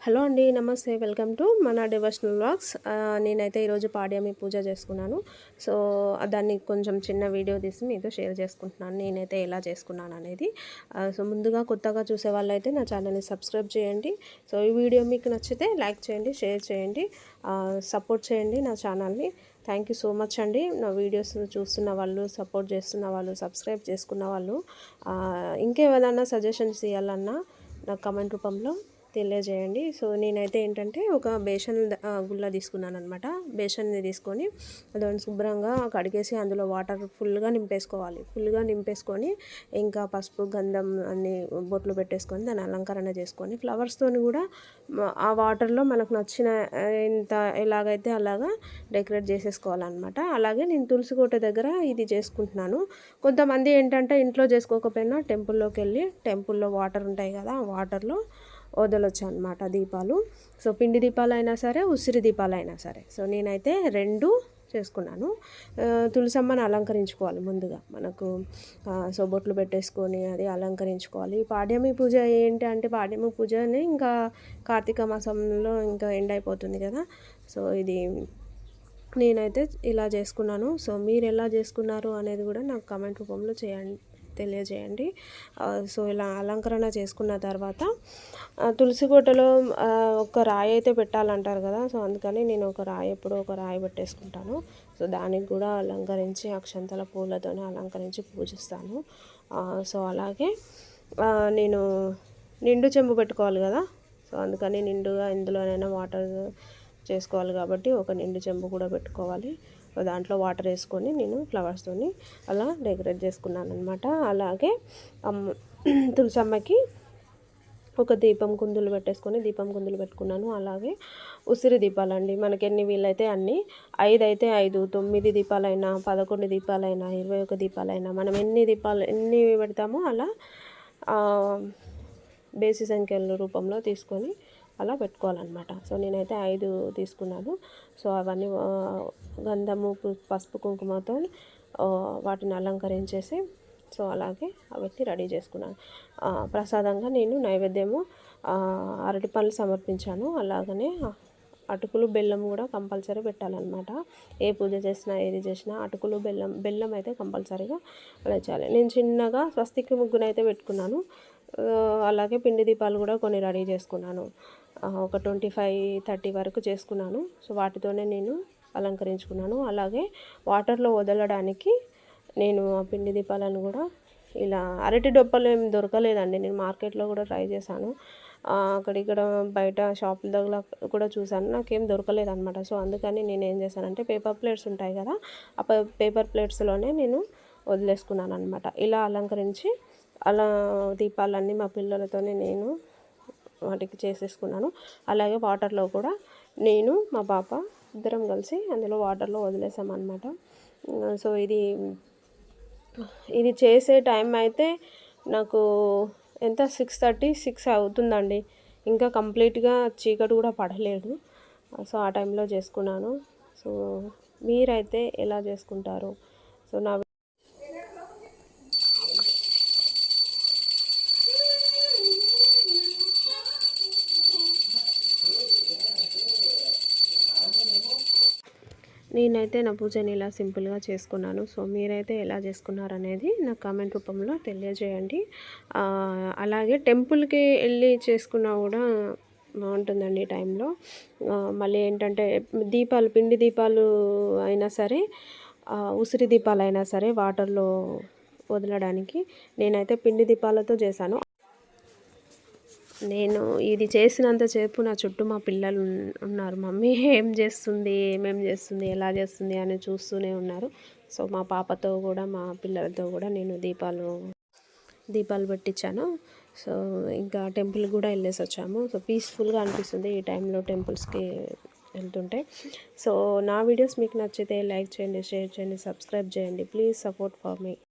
Hello అండి, నమస్తే. Welcome to మన డివోషనల్ వ్లాగ్స్. నేనైతే ఈరోజు పాడ్యమి పూజ చేసుకున్నాను. సో దాన్ని కొంచెం చిన్న వీడియో తీసి మీతో షేర్ చేసుకుంటున్నాను, నేనైతే ఎలా చేసుకున్నాను అనేది. సో ముందుగా కొత్తగా చూసే వాళ్ళైతే నా ఛానల్ని సబ్స్క్రైబ్ చేయండి. సో ఈ వీడియో మీకు నచ్చితే లైక్ చేయండి, షేర్ చేయండి, సపోర్ట్ చేయండి నా ఛానల్ని. థ్యాంక్ యూ సో మచ్ అండి. నా వీడియోస్ చూస్తున్న వాళ్ళు, సపోర్ట్ చేస్తున్న వాళ్ళు, సబ్స్క్రైబ్ చేసుకున్న వాళ్ళు. ఇంకేమైనా సజెషన్స్ ఇవ్వాలన్నా నాకు కమెంట్ రూపంలో తెలియజేయండి. సో నేనైతే ఏంటంటే ఒక బేషన్ గుళ్ళ తీసుకున్నాను అనమాట. బేషన్ని తీసుకొని దాన్ని శుభ్రంగా కడిగేసి అందులో వాటర్ ఫుల్గా నింపేసుకొని ఇంకా పసుపు గంధం అన్ని బొట్లు పెట్టేసుకొని దాన్ని అలంకరణ చేసుకొని ఫ్లవర్స్తోని కూడా ఆ వాటర్లో మనకు నచ్చిన ఎంత ఎలాగైతే అలాగా డెకరేట్ చేసేసుకోవాలన్నమాట. అలాగే నేను తులసి కోట దగ్గర ఇది చేసుకుంటున్నాను. కొంతమంది ఏంటంటే ఇంట్లో చేసుకోకపోయినా టెంపుల్లోకి వెళ్ళి టెంపుల్లో వాటర్ ఉంటాయి కదా, ఆ వాటర్లో వదలొచ్చు అనమాట దీపాలు. సో పిండి దీపాలు అయినా సరే, ఉసిరి దీపాలు అయినా సరే. సో నేనైతే రెండు చేసుకున్నాను. తులసమ్మని అలంకరించుకోవాలి ముందుగా. మనకు సో బొట్లు పెట్టేసుకొని అది అలంకరించుకోవాలి. పాడ్యమి పూజ ఏంటి అంటే, పాడ్యమి పూజని ఇంకా కార్తీక మాసంలో ఇంకా ఎండ్ అయిపోతుంది కదా. సో ఇది నేనైతే ఇలా చేసుకున్నాను. సో మీరు ఎలా చేసుకున్నారు అనేది కూడా నాకు కామెంట్ రూపంలో తెలియజేయండి. సో ఇలా అలంకరణ చేసుకున్న తర్వాత తులసి కోటలో ఒక రాయి అయితే పెట్టాలంటారు కదా. సో అందుకని నేను ఒక రాయి పెట్టేసుకుంటాను. సో దానికి కూడా అలంకరించి అక్షంతల పూలతోనే అలంకరించి పూజిస్తాను. సో అలాగే నేను నిండు చెంబు పెట్టుకోవాలి కదా. సో అందుకని నిండుగా ఇందులోనైనా వాటర్ చేసుకోవాలి కాబట్టి ఒక నిండు చెంబు కూడా పెట్టుకోవాలి. దాంట్లో వాటర్ వేసుకొని నేను ఫ్లవర్స్తోని అలా డెకరేట్ చేసుకున్నాను అనమాట. అలాగే తులసమ్మకి ఒక దీపం కుందులు పెట్టుకున్నాను. అలాగే ఉసిరి దీపాలండి, మనకి ఎన్ని వీలైతే అన్ని. 5 అయితే 5, 9 దీపాలైనా, 11 దీపాలైనా, 21 దీపాలైనా, మనం ఎన్ని పెడతామో అలా బేసి సంఖ్యల రూపంలో తీసుకొని అలా పెట్టుకోవాలన్నమాట. సో నేనైతే 5 తీసుకున్నాను. సో అవన్నీ గంధము, పసుపు, కుంకుమతో వాటిని అలంకరించేసి సో అలాగే అవన్నీ రెడీ చేసుకున్నాను. ప్రసాదంగా నేను నైవేద్యము అరటిపళ్ళు సమర్పించాను. అలాగనే అటుకులు, బెల్లం కూడా కంపల్సరీ పెట్టాలన్నమాట. ఏ పూజ చేసినా, ఏది చేసినా అటుకులు, బెల్లం అయితే కంపల్సరీగా చేయాలి. నేను చిన్నగా స్వస్తికి ముగ్గునైతే పెట్టుకున్నాను. అలాగే పిండి దీపాలు కూడా కొన్ని రెడీ చేసుకున్నాను. ఒక 25-30 వరకు చేసుకున్నాను. సో వాటితోనే నేను అలంకరించుకున్నాను. అలాగే వాటర్లో వదలడానికి నేను ఆ పిండి దీపాలను కూడా ఇలా అరటి డొప్పలు ఏం దొరకలేదండి. నేను మార్కెట్లో కూడా ట్రై చేశాను, అక్కడిక్కడ బయట షాపుల దగ్గర కూడా చూశాను, నాకేం దొరకలేదన్నమాట. సో అందుకని నేను ఏం చేశానంటే పేపర్ ప్లేట్స్ ఉంటాయి కదా, ఆ పేపర్ ప్లేట్స్లోనే నేను వదిలేసుకున్నాను అనమాట. ఇలా అలంకరించి అలా దీపాలన్నీ మా పిల్లలతోనే నేను వాటికి చేసేసుకున్నాను. అలాగే వాటర్లో కూడా నేను మా పాప ఇద్దరం కలిసి అందులో వాటర్లో వదిలేసామన్నమాట. సో ఇది చేసే టైం అయితే నాకు ఎంత 6:30-6 అవుతుందండి. ఇంకా కంప్లీట్గా చీకటి కూడా పడలేదు. సో ఆ టైంలో చేసుకున్నాను. సో మీరైతే ఎలా చేసుకుంటారు? సో నేనైతే నా పూజని ఇలా సింపుల్గా చేసుకున్నాను. సో మీరైతే ఎలా చేసుకున్నారనేది నాకు కామెంట్ రూపంలో తెలియజేయండి. అలాగే టెంపుల్కి వెళ్ళి చేసుకున్నా కూడా బాగుంటుందండి ఈ టైంలో. మళ్ళీ ఏంటంటే పిండి దీపాలు అయినా సరే, ఉసిరి దీపాలు అయినా సరే వాటర్లో వదలడానికి నేనైతే పిండి దీపాలతో చేశాను. నేను ఇది చేసినంతసేపు నా చుట్టూ మా పిల్లలు ఉన్నారు. మమ్మీ ఏమేం చేస్తుంది, ఎలా చేస్తుంది అని చూస్తూనే ఉన్నారు. సో మా పాపతో కూడా, మా పిల్లలతో కూడా నేను దీపాలు పెట్టించాను. సో ఇంకా టెంపుల్ కూడా వెళ్ళేసి వచ్చాము. సో పీస్ఫుల్గా అనిపిస్తుంది ఈ టైంలో టెంపుల్స్కి వెళ్తుంటే. సో నా వీడియోస్ మీకు నచ్చితే లైక్ చేయండి, షేర్ చేయండి, సబ్స్క్రైబ్ చేయండి. Please support for me.